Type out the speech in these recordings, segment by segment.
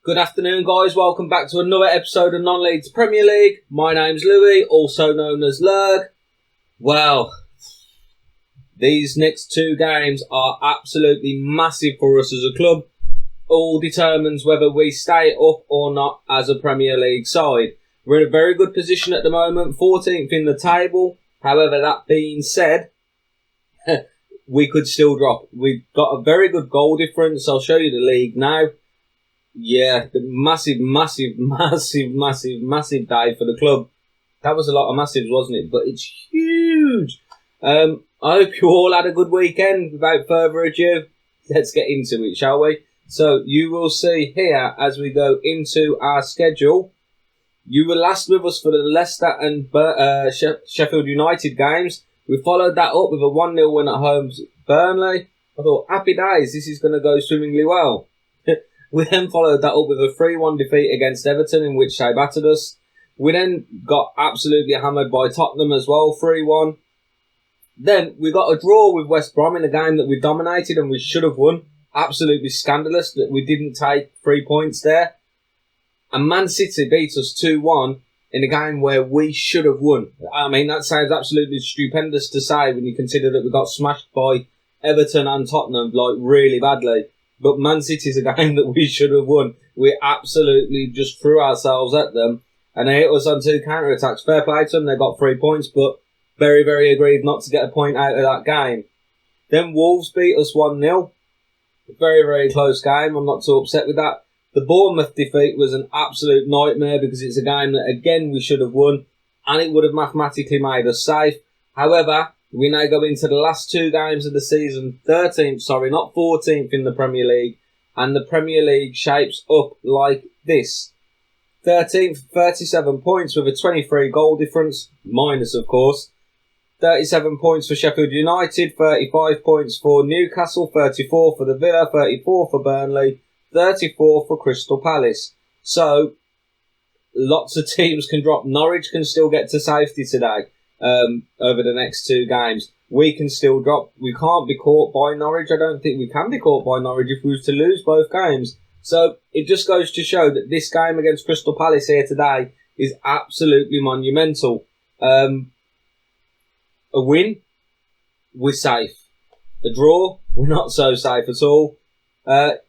Good afternoon, guys. Welcome back to another episode of Non-Leagues Premier League. My name's Louis, also known as Lurg. Well, these next two games are absolutely massive for us as a club. All determines whether we stay up or not as a Premier League side. We're in a very good position at the moment, 14th in the table. However, that being said, we could still drop. We've got a very good goal difference. I'll show you the league now. Yeah, the massive day for the club. That was a lot of massives, wasn't it? But it's huge. I hope you all had a good weekend. Without further ado, let's get into it, shall we? So you will see here as we go into our schedule. You were last with us for the Leicester and Sheffield United games. We followed that up with a 1-0 win at home to Burnley. I thought, happy days, this is going to go swimmingly well. We then followed that up with a 3-1 defeat against Everton, in which they battered us. We then got absolutely hammered by Tottenham as well, 3-1. Then we got a draw with West Brom in a game that we dominated and we should have won. Absolutely scandalous that we didn't take 3 points there. And Man City beat us 2-1 in a game where we should have won. I mean, that sounds absolutely stupendous to say when you consider that we got smashed by Everton and Tottenham, like, really badly. But Man City's a game that we should have won. We absolutely just threw ourselves at them. And they hit us on 2 counter-attacks. Fair play to them, they got 3 points, but very, very aggrieved not to get a point out of that game. Then Wolves beat us 1-0. Very, very close game. I'm not too upset with that. The Bournemouth defeat was an absolute nightmare because it's a game that, again, we should have won. And it would have mathematically made us safe. However, we now go into the last 2 games of the season, 14th in the Premier League. And the Premier League shapes up like this. 13th, 37 points with a 23 goal difference, minus of course. 37 points for Sheffield United, 35 points for Newcastle, 34 for the Villa, 34 for Burnley, 34 for Crystal Palace. So, lots of teams can drop. Norwich can still get to safety today. Over the next 2 games. We can still drop. We can't be caught by Norwich. I don't think we can be caught by Norwich if we was to lose both games. So it just goes to show that this game against Crystal Palace here today is absolutely monumental. A win, we're safe. A draw, we're not so safe at all. It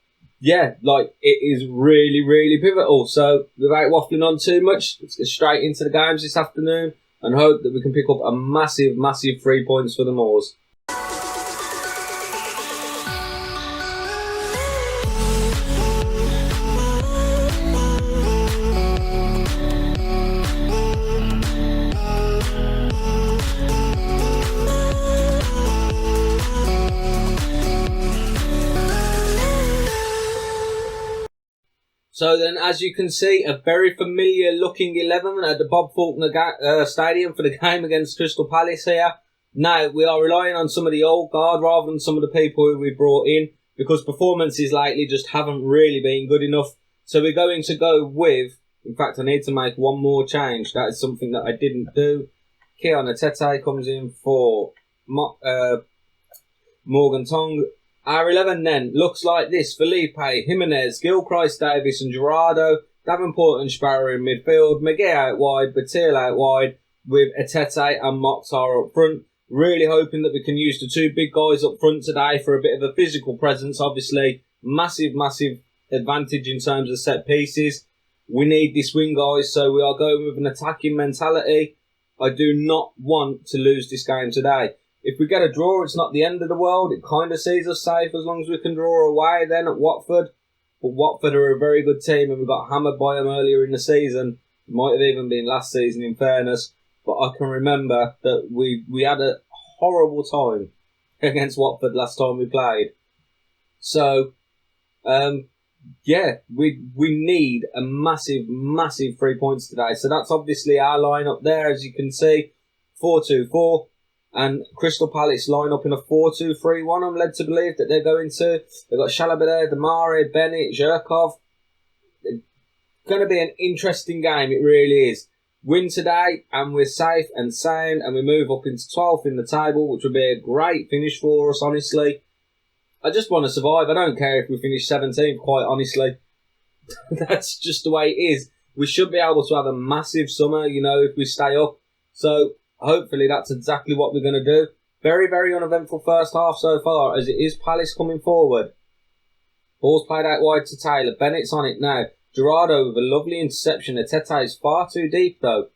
is really, really pivotal. So without waffling on too much, let's get straight into the games this afternoon and hope that we can pick up a massive 3 points for the Moors. So then, as you can see, a very familiar looking 11 at the Bob Faulkner Stadium for the game against Crystal Palace here. Now, we are relying on some of the old guard rather than some of the people who we brought in because performances lately just haven't really been good enough. So we're going to go with, in fact, I need to make one more change. That is something that I didn't do. Keon Atete comes in for Morgan Tong. Our 11 then looks like this. Felipe, Jimenez, Gilchrist, Davis and Gerardo, Davenport and Sparrow in midfield, McGee out wide, Batil out wide, with Atete and Mokhtar up front. Really hoping that we can use the 2 big guys up front today for a bit of a physical presence. Obviously, massive advantage in terms of set pieces. We need this win, guys, so we are going with an attacking mentality. I do not want to lose this game today. If we get a draw, it's not the end of the world. It kind of sees us safe as long as we can draw away then at Watford. But Watford are a very good team and we got hammered by them earlier in the season. It might have even been last season in fairness. But I can remember that we had a horrible time against Watford last time we played. So, we need a massive 3 points today. So that's obviously our lineup there, as you can see. 4-2-4. And Crystal Palace line up in a 4-2-3-1. I'm led to believe that they're going to. They've got Chalobah, Damare, Bennett, Zhirkov. It's going to be an interesting game. It really is. Win today, and we're safe and sound, and we move up into 12th in the table, which would be a great finish for us, honestly. I just want to survive. I don't care if we finish 17th, quite honestly. That's just the way it is. We should be able to have a massive summer, if we stay up. So hopefully that's exactly what we're going to do. Very, very uneventful first half so far, as it is Palace coming forward. Ball's played out wide to Taylor. Bennett's on it now. Gerardo with a lovely interception. Ateta is far too deep though.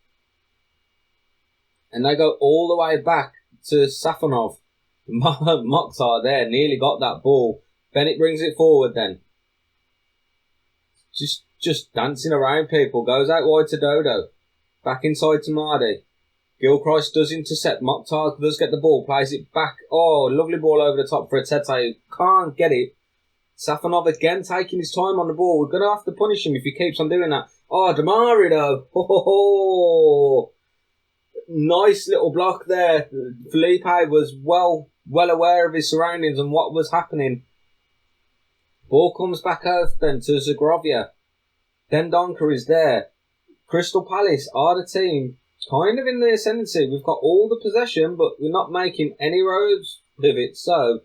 And they go all the way back to Safonov. Mokhtar there, nearly got that ball. Bennett brings it forward then. Just dancing around people. Goes out wide to Dodo. Back inside to Mardy. Gilchrist does intercept. Mokhtar does get the ball. Plays it back. Oh, lovely ball over the top for Ateta. Can't get it. Safonov again taking his time on the ball. We're going to have to punish him if he keeps on doing that. Oh, Damari though. Oh. Nice little block there. Felipe was well aware of his surroundings and what was happening. Ball comes back out then to Zagrovia. Then Donker is there. Crystal Palace are the team kind of in the ascendancy. We've got all the possession, but we're not making any roads with it. So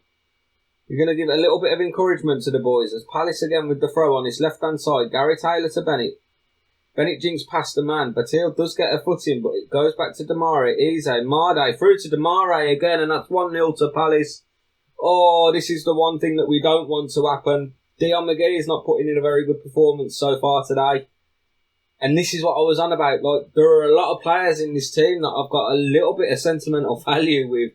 we're going to give a little bit of encouragement to the boys. As Palace again with the throw on his left-hand side. Gary Taylor to Bennett. Bennett jinks past the man. Batil does get a foot in, but it goes back to Damari. Eze, Marde, through to Damari again, and that's 1-0 to Palace. Oh, this is the one thing that we don't want to happen. Dion McGee is not putting in a very good performance so far today. And this is what I was on about. Like, there are a lot of players in this team that I've got a little bit of sentimental value with.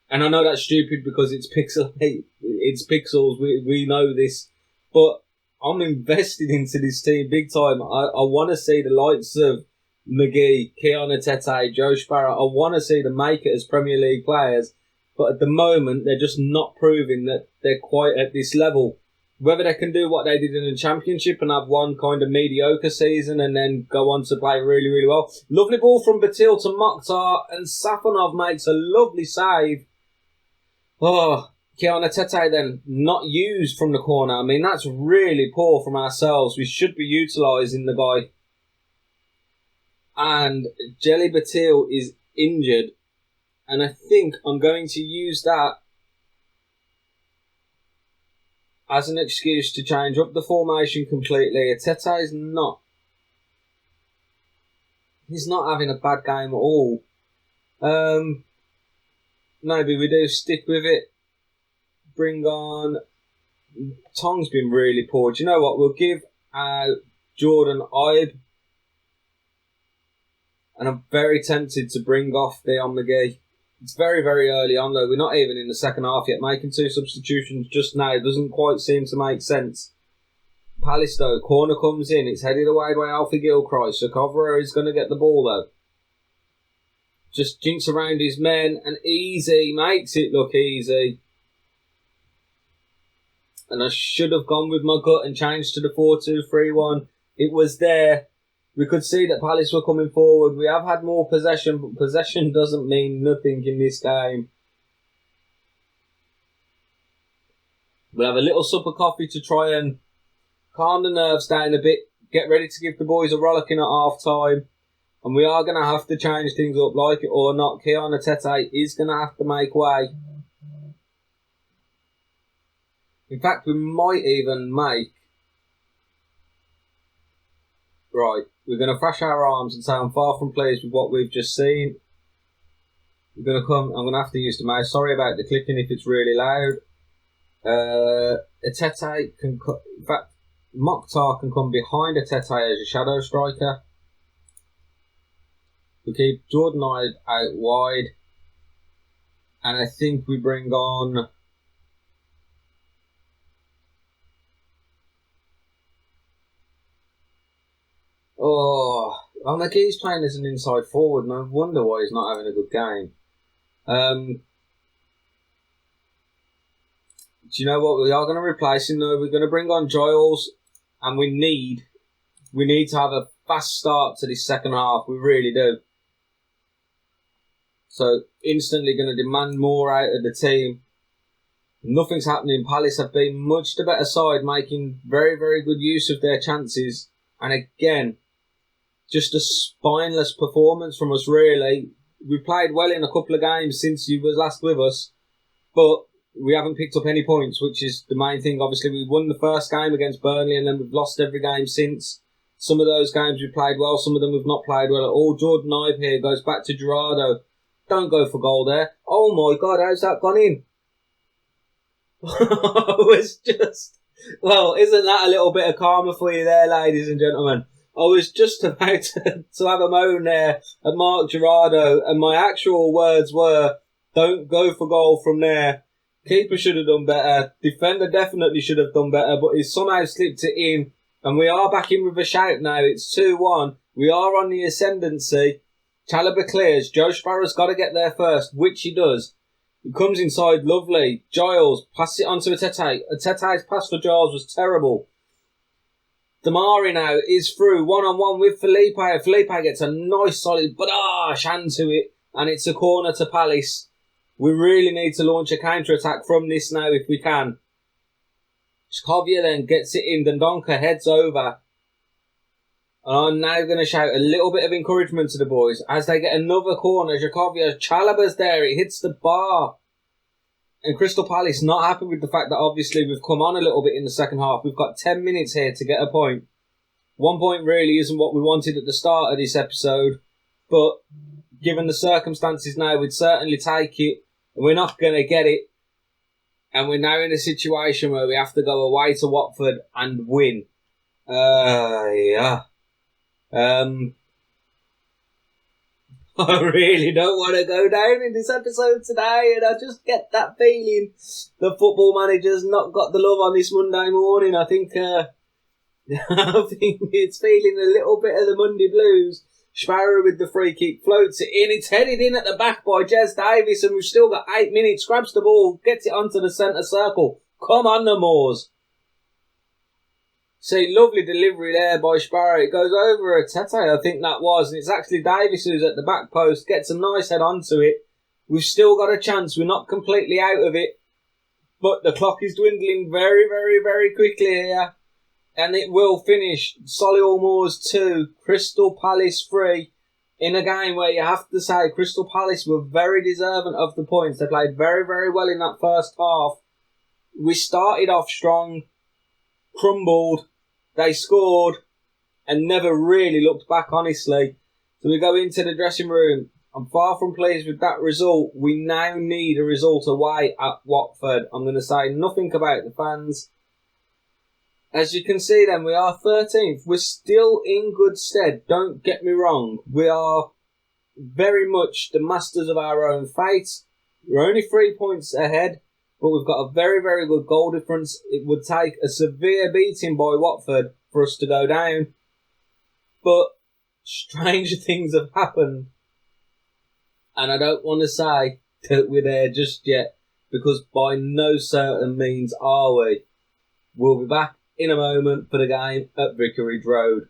And I know that's stupid because it's it's pixels, we know this. But I'm invested into this team big time. I want to see the likes of McGee, Keanu Tete, Joe Sparrow. I want to see them make it as Premier League players. But at the moment, they're just not proving that they're quite at this level. Whether they can do what they did in the Championship and have one kind of mediocre season and then go on to play really, really well. Lovely ball from Batil to Mokhtar, and Safonov makes a lovely save. Oh, Keanu Tete then, not used from the corner. I mean, that's really poor from ourselves. We should be utilising the guy. And Jelly Batil is injured. And I think I'm going to use that as an excuse to change up the formation completely. Ateta is not. He's not having a bad game at all. Maybe we do stick with it. Bring on. Tong's been really poor. Do you know what? We'll give Jordan Ibe. And I'm very tempted to bring off Dion McGee. It's very, very early on though. We're not even in the second half yet. Making 2 substitutions just now doesn't quite seem to make sense. Palace though, corner comes in. It's headed away by Alfie Gilchrist. Sokovra is going to get the ball though. Just jinks around his men and easy. Makes it look easy. And I should have gone with my gut and changed to the 4-2-3-1. It was there. We could see that Palace were coming forward. We have had more possession, but possession doesn't mean nothing in this game. We'll have a little sup of coffee to try and calm the nerves down a bit. Get ready to give the boys a rollicking at half time. And we are going to have to change things up, like it or not. Keanu Tete is going to have to make way. In fact, we might even make... Right, we're going to thrash our arms and say I'm far from pleased with what we've just seen. We're going to come... I'm going to have to use the mouse. Sorry about the clicking if it's really loud. Atete can... In fact, Mokhtar can come behind Atete as a shadow striker. We keep Jordan Ibe out wide. And I think we bring on... Oh, McGee's playing as an inside forward. No wonder why he's not having a good game. Do you know what? We are going to replace him though. We're going to bring on Giles, and we need to have a fast start to this second half. We really do. So instantly going to demand more out of the team. Nothing's happening. Palace have been much the better side, making very, very good use of their chances. And again, just a spineless performance from us, really. We played well in a couple of games since you were last with us, but we haven't picked up any points, which is the main thing. Obviously, we won the first game against Burnley, and then we've lost every game since. Some of those games we played well, some of them we've not played well at all. Jordan Ibe here goes back to Gerardo. Don't go for goal there. Oh my God, how's that gone in? It was just... Well, isn't that a little bit of karma for you there, ladies and gentlemen? I was just about to have a moan there at Mark Gerardo, and my actual words were, don't go for goal from there. Keeper should have done better. Defender definitely should have done better, but he somehow slipped it in. And we are back in with a shout now. It's 2-1. We are on the ascendancy. Chalobah clears. Joe Sparrow's got to get there first, which he does. He comes inside, lovely. Giles, pass it on to Atete. Atete's pass for Giles was terrible. Damari now is through, one-on-one with Felipe. Felipe gets a nice solid barrage hand to it, and it's a corner to Palace. We really need to launch a counter-attack from this now if we can. Skovia then gets it in, Dendonka heads over. And I'm now going to shout a little bit of encouragement to the boys as they get another corner. Jakovia, Chalobah's there, it hits the bar. And Crystal Palace not happy with the fact that obviously we've come on a little bit in the second half. We've got 10 minutes here to get a point. 1 point really isn't what we wanted at the start of this episode, but given the circumstances now, we'd certainly take it. We're not going to get it. And we're now in a situation where we have to go away to Watford and win. Yeah. I really don't want to go down in this episode today, and I just get that feeling the football manager's not got the love on this Monday morning. I think I think it's feeling a little bit of the Monday blues. Sparrow with the free kick floats it in. It's headed in at the back by Jez Davis, and we've still got 8 minutes. Grabs the ball, gets it onto the centre circle. Come on, the Moors. See, lovely delivery there by Sparrow. It goes over Tete, I think that was. And it's actually Davis who's at the back post. Gets a nice head onto it. We've still got a chance. We're not completely out of it. But the clock is dwindling very, very, very quickly here. And it will finish. Solihull Moors 2, Crystal Palace 3. In a game where you have to say Crystal Palace were very deserving of the points. They played very, very well in that first half. We started off strong. Crumbled, they scored, and never really looked back, honestly. So we go into the dressing room. I'm far from pleased with that result. We now need a result away at Watford. I'm going to say nothing about the fans. As you can see then, we are 13th. We're still in good stead, don't get me wrong. We are very much the masters of our own fate. We're only 3 points ahead. But we've got a very, very good goal difference. It would take a severe beating by Watford for us to go down. But stranger things have happened. And I don't want to say that we're there just yet, because by no certain means are we. We'll be back in a moment for the game at Vicarage Road.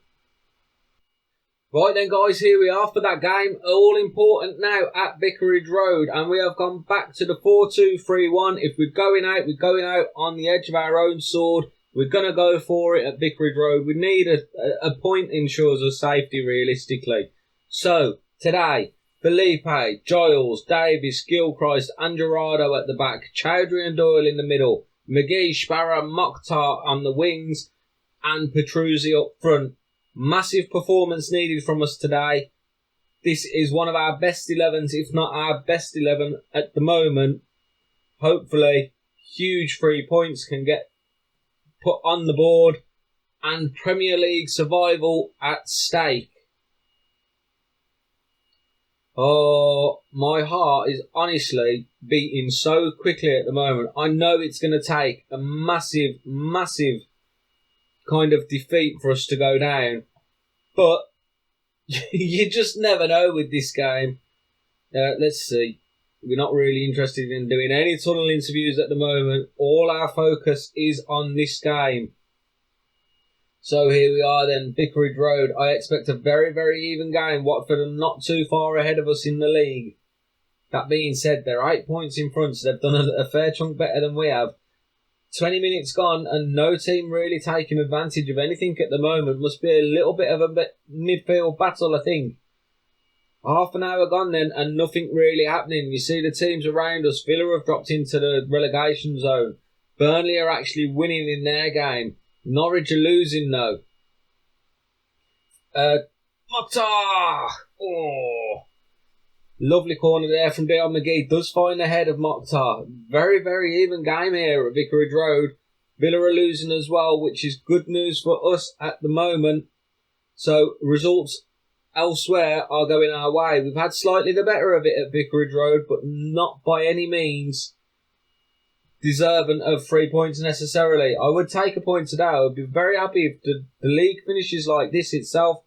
Right then guys, here we are for that game, all important now at Vicarage Road, and we have gone back to the 4-2-3-1. If we're going out on the edge of our own sword. We're going to go for it at Vicarage Road. We need a point ensures us safety realistically. So, today, Felipe, Giles, Davis, Gilchrist and Gerardo at the back, Chowdhury and Doyle in the middle, McGee, Sparrow, Mokhtar on the wings, and Petruzzi up front. Massive performance needed from us today. This is one of our best 11s, if not our best 11 at the moment. Hopefully, huge 3 points can get put on the board and Premier League survival at stake. Oh, my heart is honestly beating so quickly at the moment. I know it's going to take a massive, massive kind of defeat for us to go down, but you just never know with this game. Let's see. We're not really interested in doing any tunnel interviews at the moment. All our focus is on this game. So here we are then, Vicarage Road. I expect a very, very even game. Watford are not too far ahead of us in the league. That being said, they're 8 points in front, so they've done a fair chunk better than we have. 20 minutes gone and no team really taking advantage of anything at the moment. Must be a little bit of a midfield battle, I think. Half an hour gone then, and nothing really happening. You see the teams around us. Villa have dropped into the relegation zone. Burnley are actually winning in their game. Norwich are losing though. Mokhtar! Oh! Lovely corner there from Dion McGee. Does find the head of Mokhtar. Very, very even game here at Vicarage Road. Villa are losing as well, which is good news for us at the moment. So, results elsewhere are going our way. We've had slightly the better of it at Vicarage Road, but not by any means deserving of 3 points necessarily. I would take a point today. I would be very happy if the league finishes like this itself.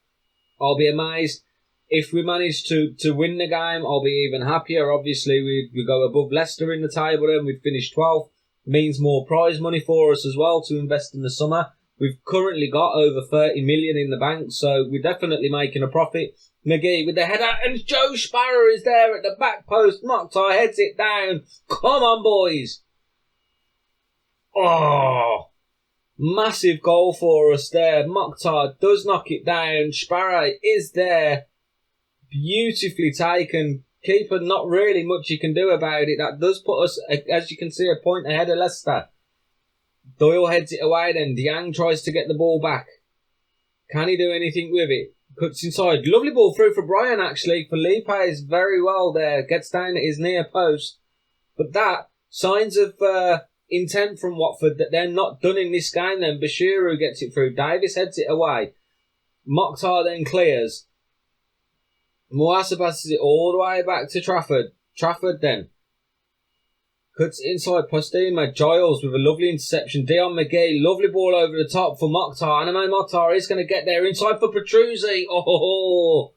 I'll be amazed. If we manage to win the game, I'll be even happier. Obviously, we go above Leicester in the table and we'd finish 12th. Means more prize money for us as well to invest in the summer. We've currently got over 30 million in the bank, so we're definitely making a profit. McGee with the header, and Joe Sparrow is there at the back post. Mokhtar heads it down. Come on, boys. Oh, massive goal for us there. Mokhtar does knock it down. Sparrow is there. Beautifully taken. Keeper, not really much you can do about it. That does put us, as you can see, a point ahead of Leicester. Doyle heads it away then. Diang tries to get the ball back. Can he do anything with it? Cuts inside. Lovely ball through for Brian, actually. Felipe is very well there. Gets down at his near post. But that, signs of intent from Watford that they're not done in this game then. Bashiru gets it through. Davis heads it away. Mokhtar then clears. Moasa passes it all the way back to Trafford. Trafford then cuts inside Postema. Giles with a lovely interception. Dion McGee, lovely ball over the top for Mokhtar. Anime Mokhtar is going to get there inside for Petruzzi. Oh,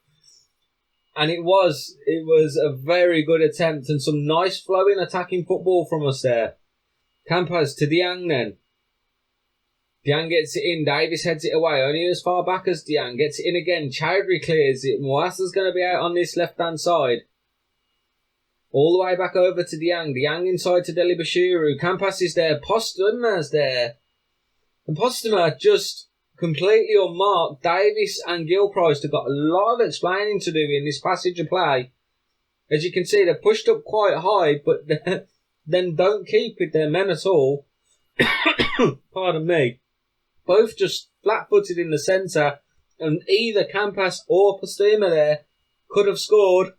and it was a very good attempt and some nice flowing attacking football from us there. Campas to Diang then. Diang gets it in. Davis heads it away. Only as far back as Diang. Gets it in again. Chowdhury clears it. Moasa's going to be out on this left-hand side. All the way back over to Diang. Diang inside to Deli Bashiru. Campas is there. Postema's there. And Postema just completely unmarked. Davis and Gilchrist have got a lot of explaining to do in this passage of play. As you can see, they're pushed up quite high, but then don't keep with their men at all. Pardon me. Both just flat-footed in the centre, and either Campas or Postema there could have scored,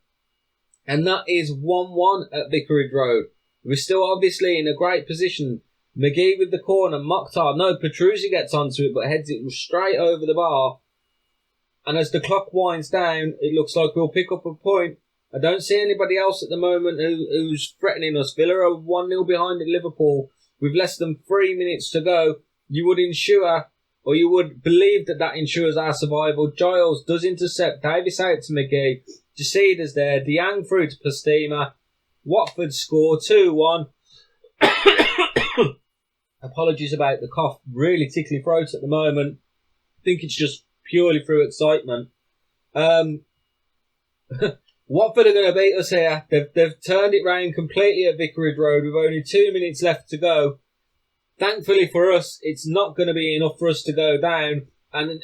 and that is 1-1 at Vicarage Road. We're still obviously in a great position. McGee with the corner, Mokhtar, no, Petruzzi gets onto it, but heads it straight over the bar. And as the clock winds down, it looks like we'll pick up a point. I don't see anybody else at the moment who's threatening us. Villa are 1-0 behind at Liverpool with less than 3 minutes to go. You would ensure, or you would believe that ensures our survival. Giles does intercept. Davis out to McGee. Jacida's there. Diang through to Postema. Watford score 2-1. Apologies about the cough. Really tickly throat at the moment. I think it's just purely through excitement. Watford are going to beat us here. They've turned it round completely at Vicarage Road with only 2 minutes left to go. Thankfully for us, it's not going to be enough for us to go down. And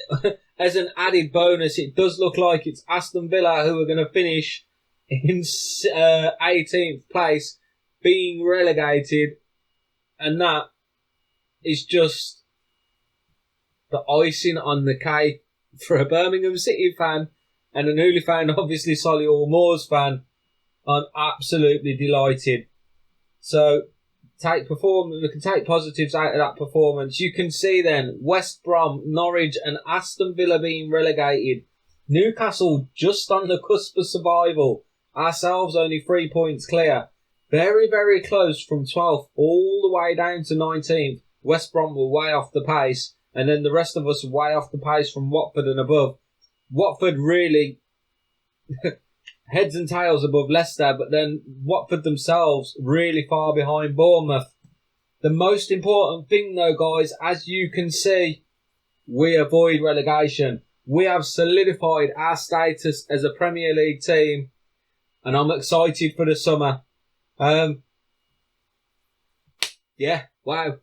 as an added bonus, it does look like it's Aston Villa who are going to finish in 18th place, being relegated. And that is just the icing on the cake for a Birmingham City fan and a newly found, obviously, Solihull Moors fan. I'm absolutely delighted. So, we can take positives out of that performance. You can see then West Brom, Norwich and Aston Villa being relegated. Newcastle just on the cusp of survival. Ourselves only 3 points clear. Very, very close from 12th all the way down to 19th. West Brom were way off the pace, and then the rest of us were way off the pace from Watford and above. Watford really heads and tails above Leicester, but then Watford themselves really far behind Bournemouth. The most important thing though, guys, as you can see, we avoid relegation. We have solidified our status as a Premier League team, and I'm excited for the summer. Yeah, wow.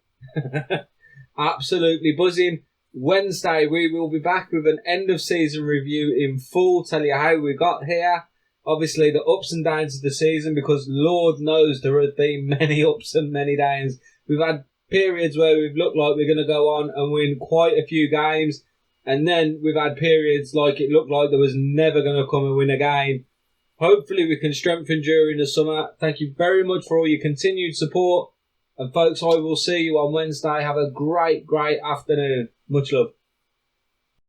Absolutely buzzing. Wednesday we will be back with an end of season review in full, tell you how we got here, obviously the ups and downs of the season, because Lord knows there have been many ups and many downs. We've had periods where we've looked like we're going to go on and win quite a few games, and then we've had periods like it looked like there was never going to come and win a game. Hopefully we can strengthen during the summer. Thank you very much for all your continued support. And folks, I will see you on Wednesday. Have a great, great afternoon. Much love.